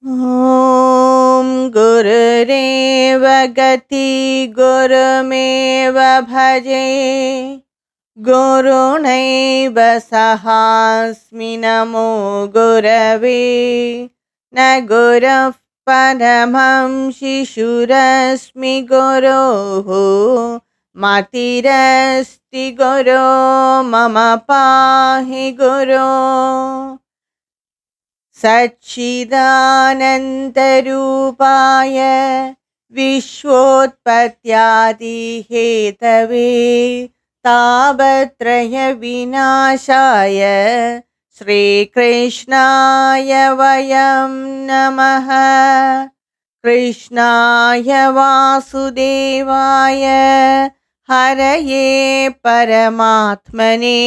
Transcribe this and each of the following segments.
ॐ गुरुरेव गति गुरुमेव भजे गुरुणैव सहास्मि नमो गुरवे न गुरुः परमं शिशुरस्मि गुरोः मतिरस्ति गुरो मम पाहि गुरो सच्चिदानन्दरूपाय विश्वोत्पत्त्यादिहेतवे तापत्रयविनाशाय श्रीकृष्णाय वयं नमः। कृष्णाय वासुदेवाय हरये परमात्मने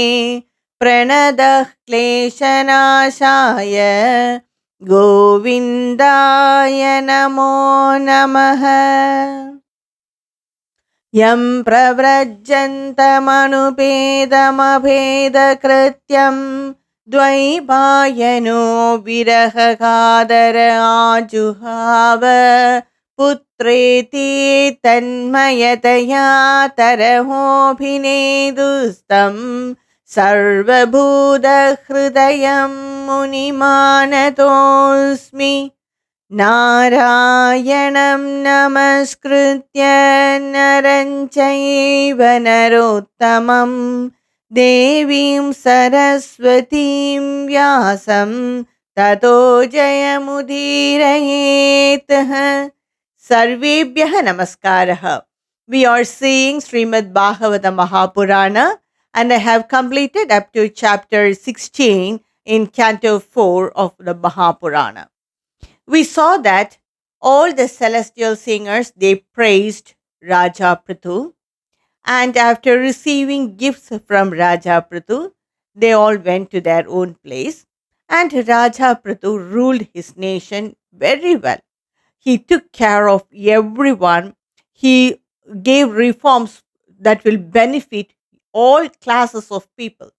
प्रणतः क्लेशनाशाय गोविन्दाय नमो नमः। यं प्रव्रजन्तमनुपेदमभेदकृत्यं द्वैपायनो विरहकादर आजुहाव पुत्रेति तन्मयतया तरहोऽभिनेदुस्तम् सर्वभूतहृदयं मुनिमानतोऽस्मि। नारायणं नमस्कृत्य नरं चैव नरोत्तमं देवीं सरस्वतीं व्यासं ततो जयमुदीरयेत्। सर्वेभ्यः नमस्कारः. We are seeing Srimad Bhagavada Purana, and I have completed up to chapter 16 in Canto 4 of the Mahapurana. We saw that all the celestial singers, they praised Raja Prithu, and after receiving gifts from Raja Prithu, they all went to their own place, and Raja Prithu ruled his nation very well. He took care of everyone. He gave reforms that will benefit all classes of people.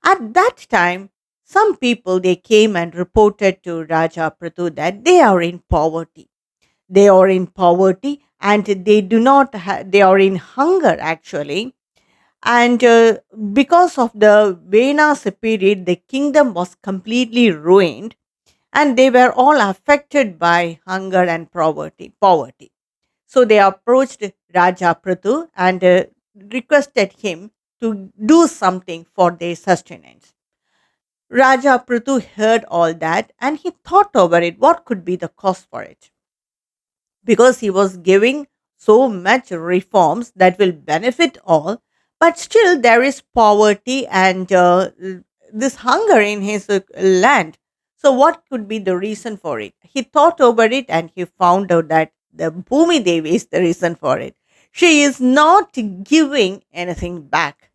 At that time, some people, they came and reported to Raja Prithu that they are in poverty. They are in poverty and they do not they are in hunger actually. And because of the Venas period, the kingdom was completely ruined and they were all affected by hunger and poverty. So they approached Raja Prithu and requested him to do something for their sustenance. Raja Prithu heard all that and he thought over it what could be the cause for it. Because he was giving so much reforms that will benefit all, but still there is poverty and this hunger in his land. So, what could be the reason for it? He thought over it and he found out that the Bhumi Devi is the reason for it. She is not giving anything back.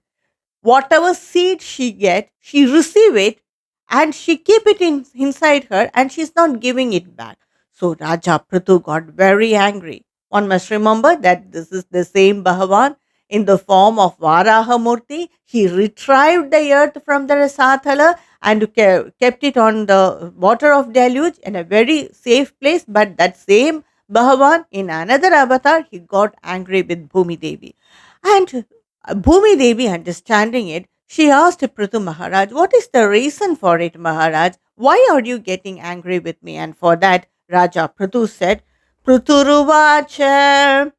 Whatever seed she get, she receive it and she keep it inside her and she's not giving it back. So Raja Prithu got very angry. One must remember that this is the same Bhagavan in the form of Varaha Murti. He retrieved the earth from the Rasathala and kept it on the water of deluge in a very safe place. But that same Bhagavan in another avatar, he got angry with Bhumi Devi. And Bhumi Devi, understanding it, she asked Prithu Maharaj, what is the reason for it, Maharaj? Why are you getting angry with me? And for that, Raja Prithu said, Prithuruvacha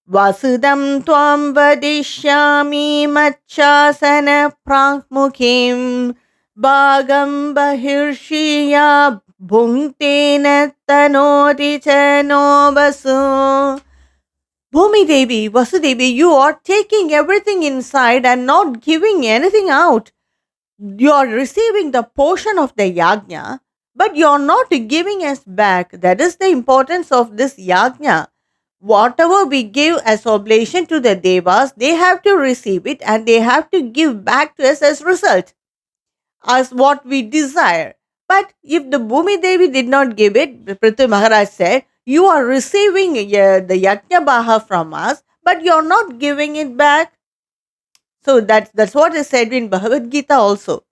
Vasudam Tvam Vadishyami Machasana Prangmukhim Bhagam Bahirshya Bhuntena Tanoti Chano Vasu. Bhumi Devi, Vasudevi, you are taking everything inside and not giving anything out. You are receiving the portion of the yajna, but you are not giving us back. That is the importance of this yajna. Whatever we give as oblation to the devas, they have to receive it and they have to give back to us as result, as what we desire. But if the Bhumi Devi did not give it, Prithu Maharaj said, you are receiving the Yajna Baha from us, but you are not giving it back. So that's what is said in Bhagavad Gita also.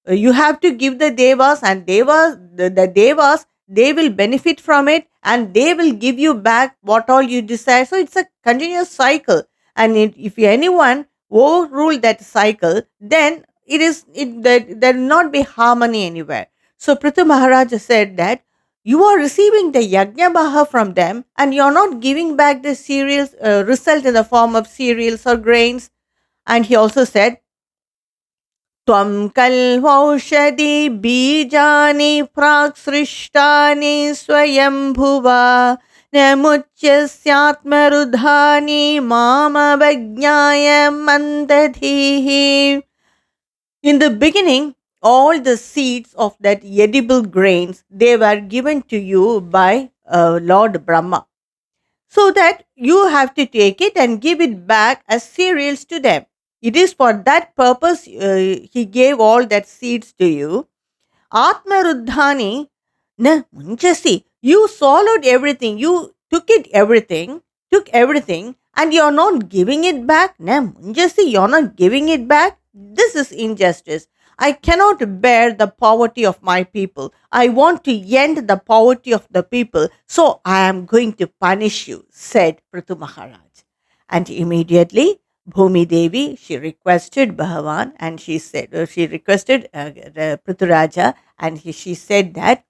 You have to give the devas and the devas, they will benefit from it and they will give you back what all you desire. So it's a continuous cycle. And if anyone overrule that cycle, then there will not be harmony anywhere. So Prithu Maharaja said that you are receiving the yajna baha from them and you are not giving back the cereals result in the form of cereals or grains. And he also said, त्वं कल्वौषधि बीजानि प्राक्सृष्टानि स्वयंभुवा न मुच्यस्यात्मरुधानि मामवज्ञाय मन्दधीः. In the beginning, all the seeds of that edible grains, they were given to you by Lord Brahma, so that you have to take it and give it back as cereals to them. It is for that purpose he gave all that seeds to you. Atmaruddhani na munchasi. You swallowed everything. You took everything, and you're not giving it back. Na munchasi, you're not giving it back. This is injustice. I cannot bear the poverty of my people. I want to end the poverty of the people, so I am going to punish you, said Prithu Maharaj. And immediately, Bhumi Devi, she requested Bhagavan and she requested Prithu Raja, and she said that,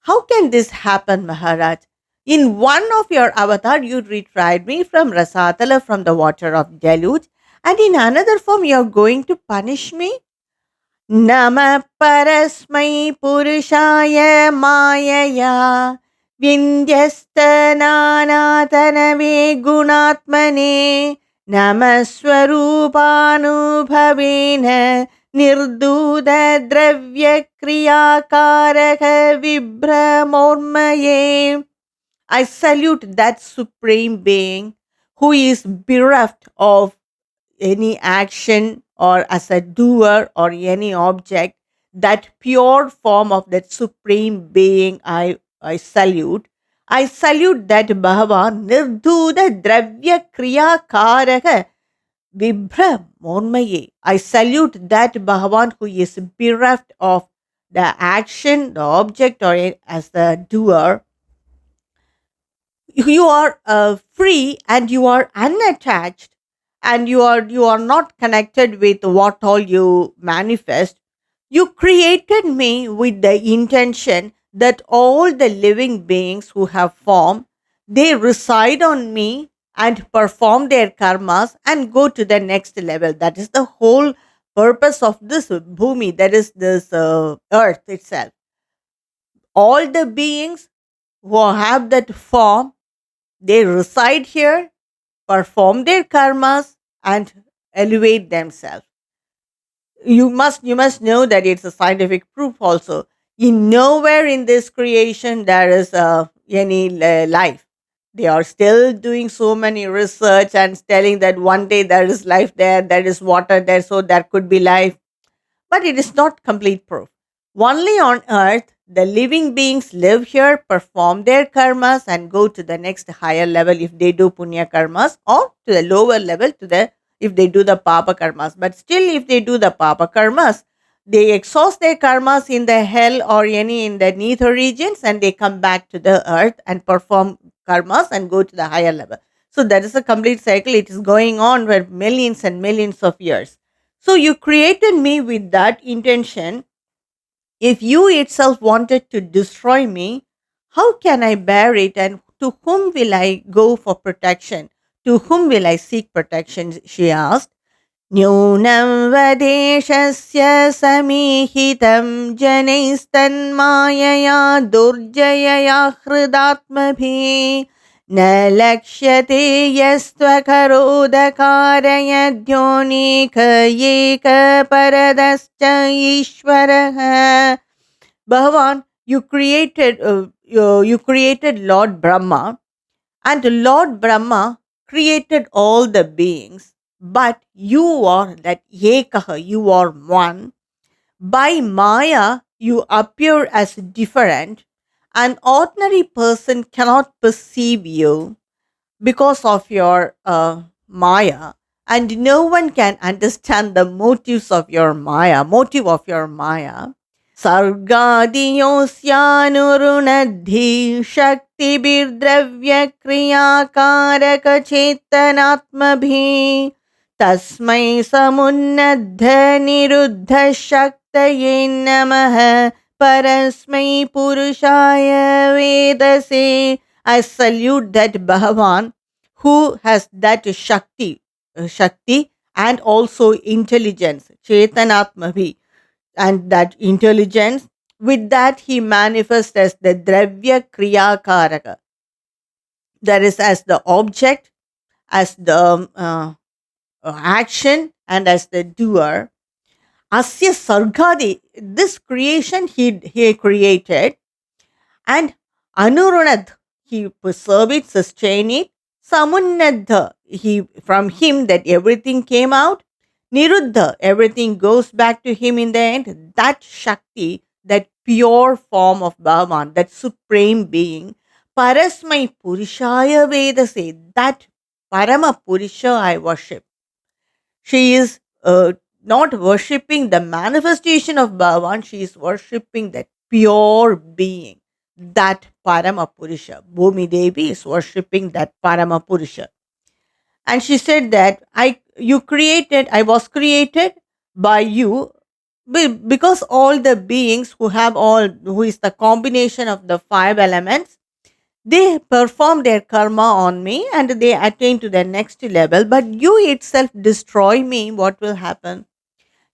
how can this happen, Maharaj? In one of your avatar, you retrieved me from Rasatala, from the water of deluge, and in another form, you are going to punish me? Nama parasmai purushaya mayaya Vindyastananatanave gunatmane Namaswarupanubhavena Nirduda dravya kriyakaraka vibramormaye. I salute that supreme being who is bereft of any action or as a doer or any object. That pure form of that supreme being I salute. I salute that Bhava Nirduda Dravya Kriya Karaka Vibra Monmaye. I salute that Bhagavan who is bereft of the action, the object, or as the doer. You are free and you are unattached, and you are not connected with what all you manifest. You created me with the intention that all the living beings who have form, they reside on me and perform their karmas and go to the next level. That is the whole purpose of this bhumi, that is this earth itself. All the beings who have that form, they reside here, perform their karmas, and elevate themselves. You must know that it's a scientific proof also. In nowhere in this creation there is any life. They are still doing so many research and telling that one day there is life there is water there, so there could be life, but it is not complete proof. Only on earth, the living beings live here, perform their karmas, and go to the next higher level if they do punya karmas, or to the lower level to the if they do the papa karmas. But still, if they do the papa karmas, they exhaust their karmas in the hell or any in the nether regions, and they come back to the earth and perform karmas and go to the higher level. So that is a complete cycle. It is going on for millions and millions of years. So you created me with that intention. If you itself wanted to destroy me, how can I bear it? And to whom will I go for protection? To whom will I seek protection? She asked. Nyunam vadeshasya samihitam janaistanmayaya durjayaya hridatmabhi न लक्ष्यते यस्त्वकरोदकारयद्योनिकयेकपरदश्च ईश्वरः. Bhagavan, you created Lord Brahma, and Lord Brahma created all the beings, but you are that Ekaha, you are one. By Maya, you appear as different. An ordinary person cannot perceive you because of your Maya, and no one can understand the motive of your Maya. सर्गादियोऽस्यानुरुणद्धि शक्तिभिर्द्रव्यक्रियाकारकचेतनात्मभिः तस्मै समुन्नद्ध निरुद्धशक्तये नमः परस्मै पुरुषाय वेदसे. I salute that Bhagavan who has that Shakti and also intelligence, Chetanatmabhi, and that intelligence. With that, he manifests as the Dravya Kriya Karaka. That is, as the object, as the action, and as the doer. Asya Sargadi, this creation he created, and Anurunad, he preserve it, sustain it. Samunnadha, he from him that everything came out. Niruddha, everything goes back to him in the end. That Shakti, that pure form of Bhagavan, that supreme being, Parasmai Purushaya Vedase, that Parama Purusha I worship. She is not worshipping the manifestation of Bhagavan, she is worshipping that pure being, that Parama Purusha. Bhumi Devi is worshipping that Parama Purusha. And she said that I was created by you because all the beings who is the combination of the five elements, they perform their karma on me and they attain to the next level. But you itself destroy me, what will happen?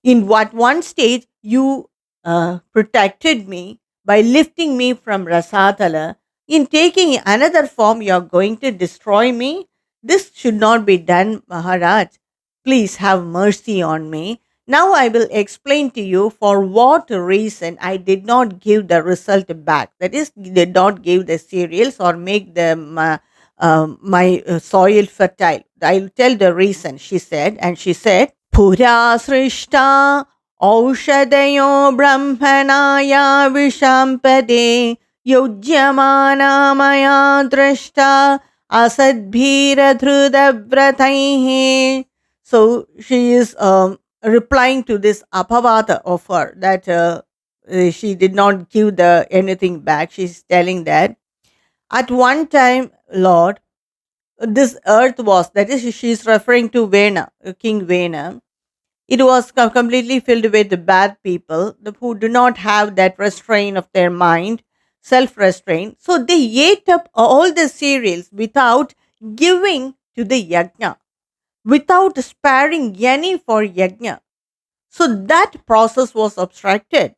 In what one stage you protected me by lifting me from Rasatala. In taking another form, you are going to destroy me. This should not be done, Maharaj. Please have mercy on me. Now I will explain to you for what reason I did not give the result back. That is, did not give the cereals or make my soil fertile. I'll tell the reason, she said. And she said, Pura srishta औषधयो ब्रह्मणाया विशाम्पदे युज्यमाना मया दृष्टा asadbhiradhrudavrataihi. So she is replying to this apavata of her that she did not give the anything back. She's telling that at one time, Lord, this earth was, that is, she is referring to Vena, King Vena. It was completely filled with bad people who do not have that restraint of their mind, self restraint. So they ate up all the cereals without giving to the yajna, without sparing any for yajna. So that process was obstructed.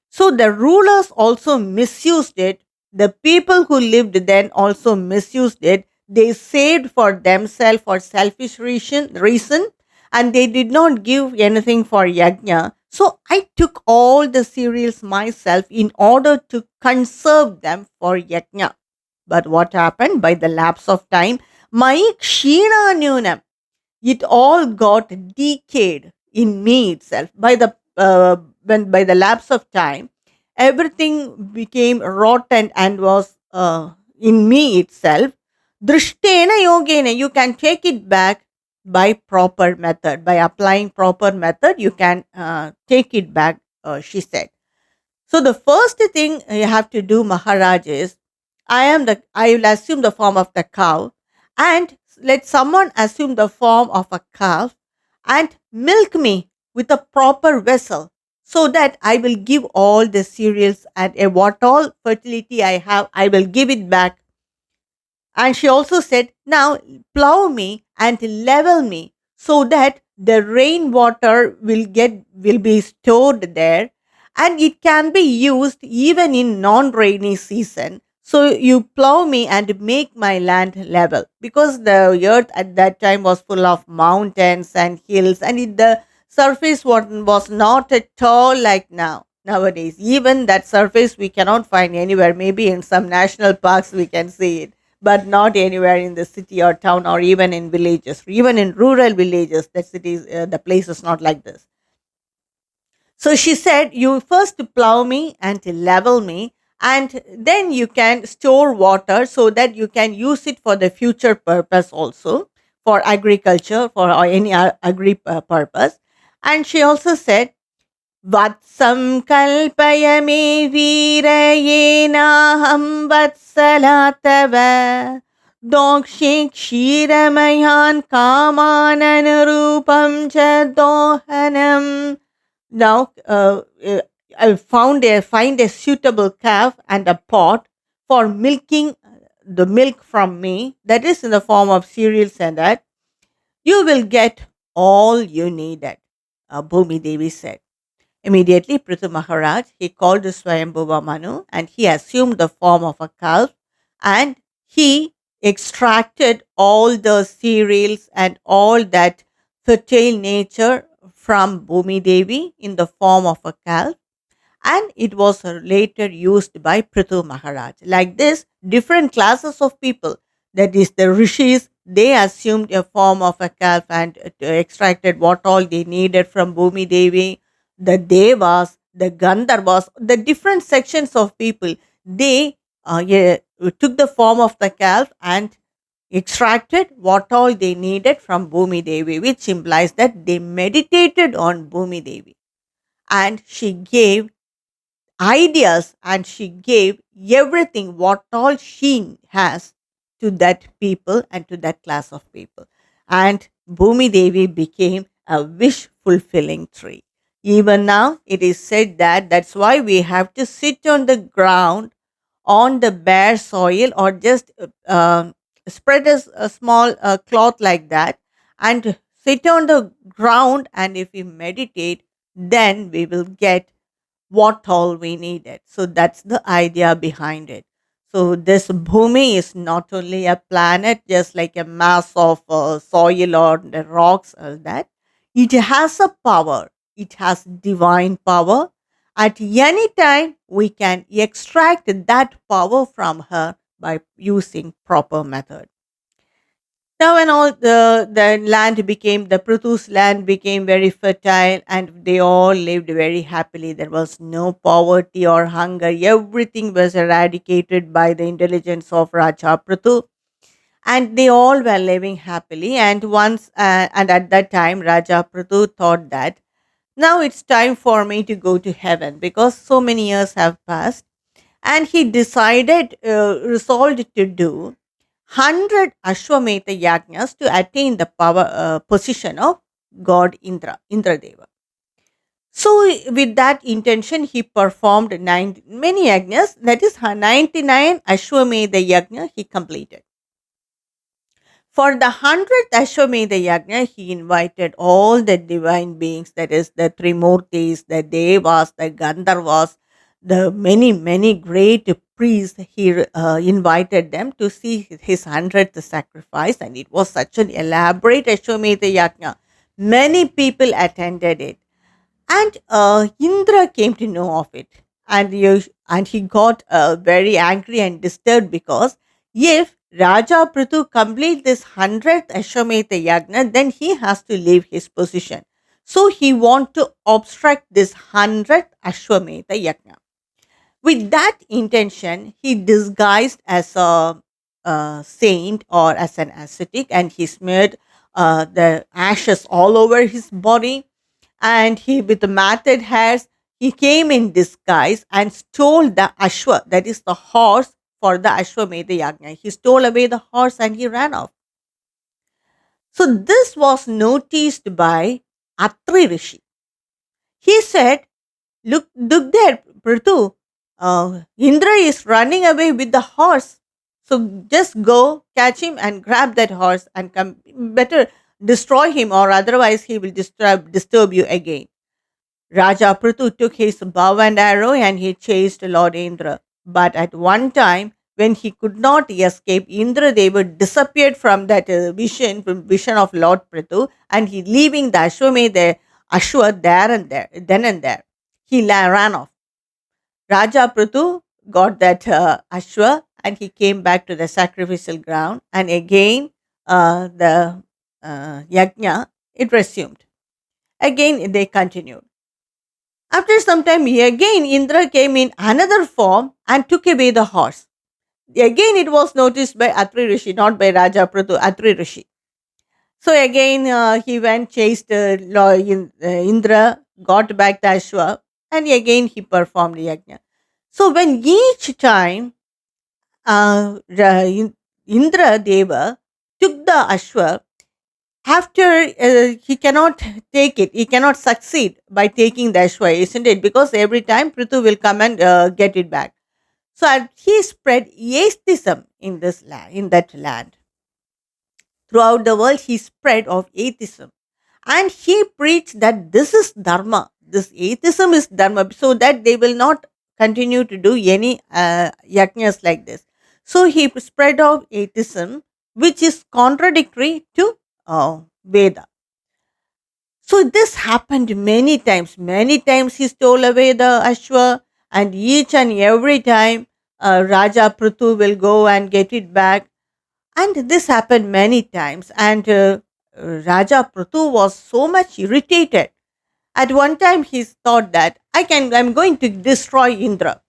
So the rulers also misused it. The people who lived then also misused it. They saved for themselves for selfish reason, and they did not give anything for yajna. So I took all the cereals myself in order to conserve them for yajna. But what happened? By the lapse of time, my kshina nyunam, it all got decayed in me itself. By the lapse of time, everything became rotten and was in me itself. Drishtena yogena, you can take it back by proper method. By applying proper method, you can take it back, she said. So the first thing you have to do, Maharaj, is I will assume the form of the cow, and let someone assume the form of a calf and milk me with a proper vessel, so that I will give all the cereals and what all fertility I have, I will give it back. And she also said, now plow me and level me so that the rainwater will be stored there, and it can be used even in non-rainy season. So you plow me and make my land level, because the earth at that time was full of mountains and hills, and the surface was not at all like nowadays. Even that surface we cannot find anywhere. Maybe in some national parks we can see it, but not anywhere in the city or town, or even in villages, even in rural villages. The place is not like this. So she said, you first plow me and level me, and then you can store water so that you can use it for the future purpose also, for agriculture, for any agri purpose. And she also said, Vatsam kalpaya me veerayena vatsalatava dokshi kshiramayan kamananurupam cha dohanam. Now, I find a suitable calf and a pot for milking the milk from me, that is in the form of cereals and that, you will get all you needed, Bhumi Devi said. Immediately, Prithu Maharaj, he called Swayambhuva Manu and he assumed the form of a calf and he extracted all the cereals and all that fertile nature from Bhumi Devi in the form of a calf, and it was later used by Prithu Maharaj. Like this, different classes of people, that is the rishis, they assumed a form of a calf and extracted what all they needed from Bhumi Devi. The devas, the gandharvas, the different sections of people, they yeah, took the form of the calf and extracted what all they needed from Bhumi Devi, which implies that they meditated on Bhumi Devi and she gave ideas and she gave everything what all she has to that people and to that class of people, and Bhumi Devi became a wish fulfilling tree. Even now it is said that that's why we have to sit on the ground on the bare soil or just spread a small cloth like that and sit on the ground, and if we meditate, then we will get what all we needed. So that's the idea behind it. So this Bhumi is not only a planet, just like a mass of soil or the rocks or that. It has a power. It has divine power. At any time, we can extract that power from her by using proper method. Now, when all the land became, the Pruthus land became very fertile and they all lived very happily. There was no poverty or hunger. Everything was eradicated by the intelligence of Raja Prithu, and they all were living happily. And at that time, Raja Prithu thought that now it's time for me to go to heaven because so many years have passed, and he resolved to do 100 Ashwamedha yajnas to attain the power position of God Indradeva. So, with that intention, he performed many yajnas, that is 99 Ashwamedha yajna he completed. For the 100th Ashwamedha Yajna, he invited all the divine beings, that is, the Trimurtis, the Devas, the Gandharvas, the many great priests. He invited them to see his 100th sacrifice, and it was such an elaborate Ashwamedha Yajna. Many people attended it, and Indra came to know of it, and he got very angry and disturbed because if Raja Prithu complete this 100th Ashwamedha Yagna, then he has to leave his position. So he want to obstruct this 100th Ashwamedha Yagna. With that intention, he disguised as a saint or as an ascetic, and he smeared the ashes all over his body, and he, with the matted hairs, he came in disguise and stole the ashwa, that is the horse for the Ashwamedha Yagna. He stole away the horse and he ran off. So this was noticed by Atri Rishi. He said, look there, Prithu. Indra is running away with the horse. So just go catch him and grab that horse and come. Better destroy him, or otherwise he will disturb you again. Raja Prithu took his bow and arrow and he chased Lord Indra. But at one time, when he could not escape, Indra Deva disappeared from that vision of Lord Prithu, and he leaving the Ashwa there and there, then and there. He ran off. Raja Prithu got that Ashwa and he came back to the sacrificial ground, and again the yajna, it resumed. Again they continued. After some time, again Indra came in another form and took away the horse. Again, it was noticed by Atri Rishi, not by Raja Prithu, Atri Rishi. So again, he went, chased Indra, got back the Ashwa, and again he performed yajna. So when each time Indra Deva took the Ashwa, after he cannot take it, he cannot succeed by taking the Ashwa, isn't it? Because every time Prithu will come and get it back. So he spread atheism in this land, in that land. Throughout the world, he spread of atheism. And he preached that this is dharma. This atheism is dharma, so that they will not continue to do any yajnas like this. So he spread of atheism, which is contradictory to Veda. So this happened many times. Many times he stole away the Ashwa, and each and every time Raja Prithu will go and get it back. And this happened many times. And Raja Prithu was so much irritated. At one time, he thought that I'm going to destroy Indra.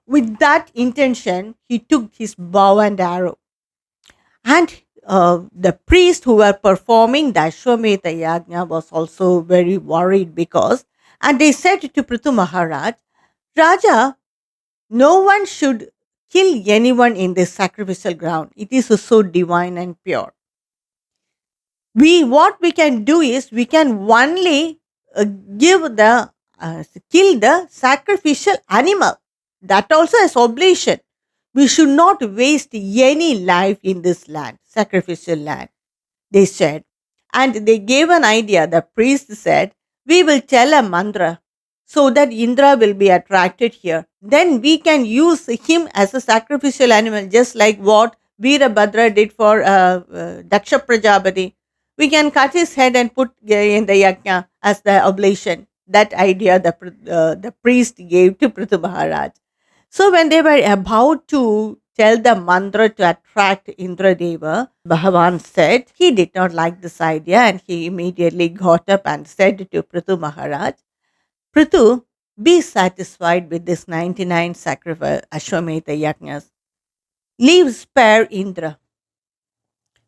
With that intention, he took his bow and arrow. And the priests who were performing the Ashwamedha Yajna was also very worried because, and they said to Prithu Maharaj, Raja, no one should kill anyone in this sacrificial ground. It is so divine and pure. What we can do is we can only give the kill the sacrificial animal. That also is oblation. We should not waste any life in this land, sacrificial land, they said. And they gave an idea. The priest said, we will tell a mantra so that Indra will be attracted here. Then we can use him as a sacrificial animal, just like what Veerabhadra did for Daksha Prajapati. We can cut his head and put in the yajna as the oblation. That idea the priest gave to Prithu Maharaj. So when they were about to tell the mantra to attract Indradeva, Bhagavan said he did not like this idea, and he immediately got up and said to Prithu Maharaj, Prithu, be satisfied with this 99 sacrifice Ashwamedha yajnas. Leave spare Indra.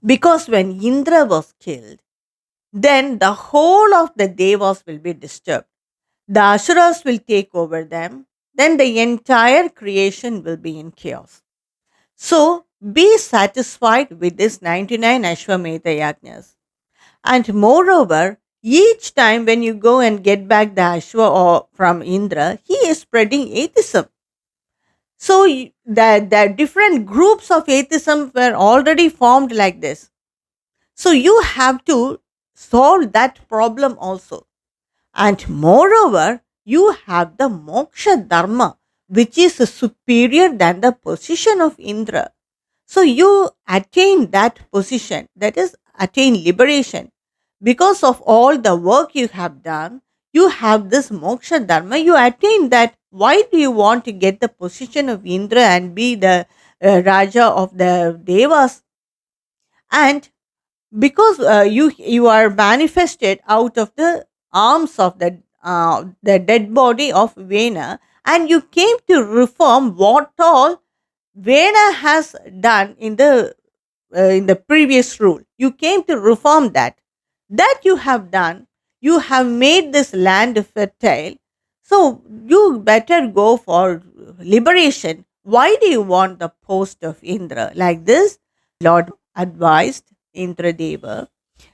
Because when Indra was killed, then the whole of the Devas will be disturbed. The Asuras will take over them. Then the entire creation will be in chaos. So be satisfied with this 99 Ashwamedha yajnas. And moreover, each time when you go and get back the Ashwa or from Indra, he is spreading atheism. So the different groups of atheism were already formed like this. So you have to solve that problem also. And moreover, you have the moksha dharma, which is superior than the position of Indra. So you attain that position, that is, attain liberation. Because of all the work you have done, you have this moksha dharma, you attain that. Why do you want to get the position of Indra and be the Raja of the Devas? And because you are manifested out of the arms of the dead body of Vena, and you came to reform what all Vena has done in the previous rule. You came to reform that. That you have done. You have made this land fertile. So you better go for liberation. Why do you want the post of Indra? Like this, Lord advised Indradeva.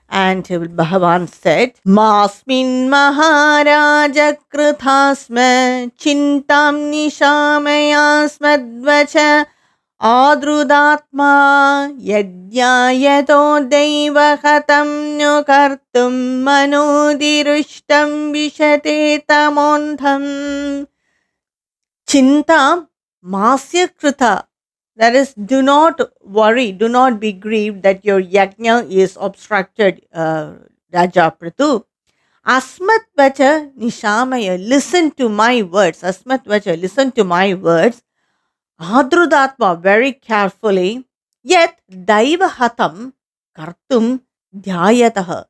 And Bhagavan said, Masmin Maharaja Krithasma Chintam Nishamaya Smadvacha Adrudatma Yadyayato Devahatam Nukartum Manudirushtam Vishate Tamondham Chintam Masya Kritha. That is, do not worry, do not be grieved that your yajna is obstructed, Raja Prithu. Asmat vacha nishamaya, listen to my words. Asmat vacha, listen to my words. Adrudatma, very carefully. Yet, daiva hatam kartum dhyayataha.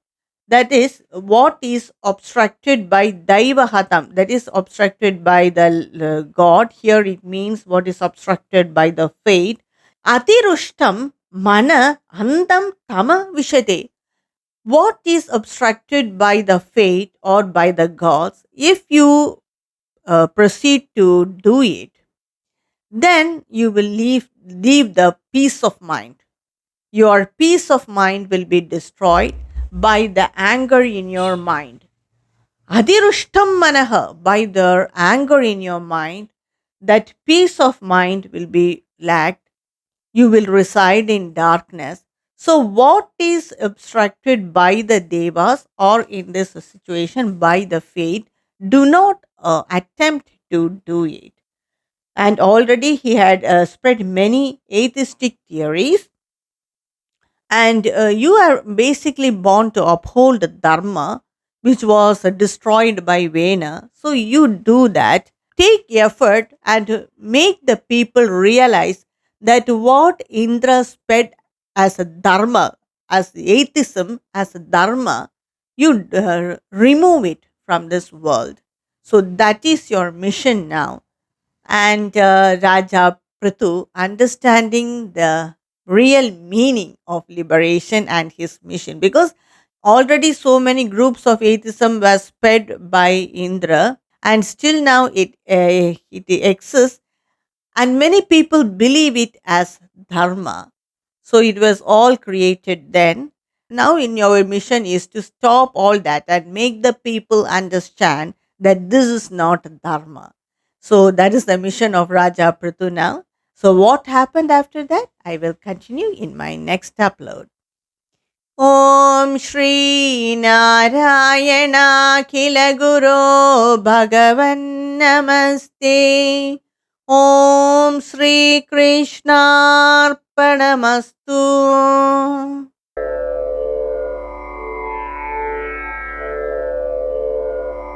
That is, what is obstructed by Daivahatam, that is obstructed by the God. Here it means what is obstructed by the fate. Atirushtam mana andam tama vishate. what is obstructed by the fate or by the gods, if you proceed to do it, then you will leave the peace of mind. Your peace of mind will be destroyed by the anger in your mind. Adirushtam manaha, by the anger in your mind, that peace of mind will be lacked. You will reside in darkness. So, what is obstructed by the devas, or in this situation by the fate, do not attempt to do it. And already he had spread many atheistic theories, and you are basically born to uphold the dharma which was destroyed by Vena. So you do that, take effort and make the people realize that what Indra spread as a dharma, as atheism, as a dharma, you remove it from this world. So that is your mission now. And Raja Prithu, understanding the real meaning of liberation and his mission, because already so many groups of atheism were spread by Indra, and still now it exists, and many people believe it as dharma. So it was all created then. Now, in your mission is to stop all that and make the people understand that this is not dharma. So that is the mission of Raja Prithu now. So what happened after that? I will continue in my next upload. Om Shri Narayana Khila Guru Bhagavan Namaste. Om Shri Krishna Arpanamastu.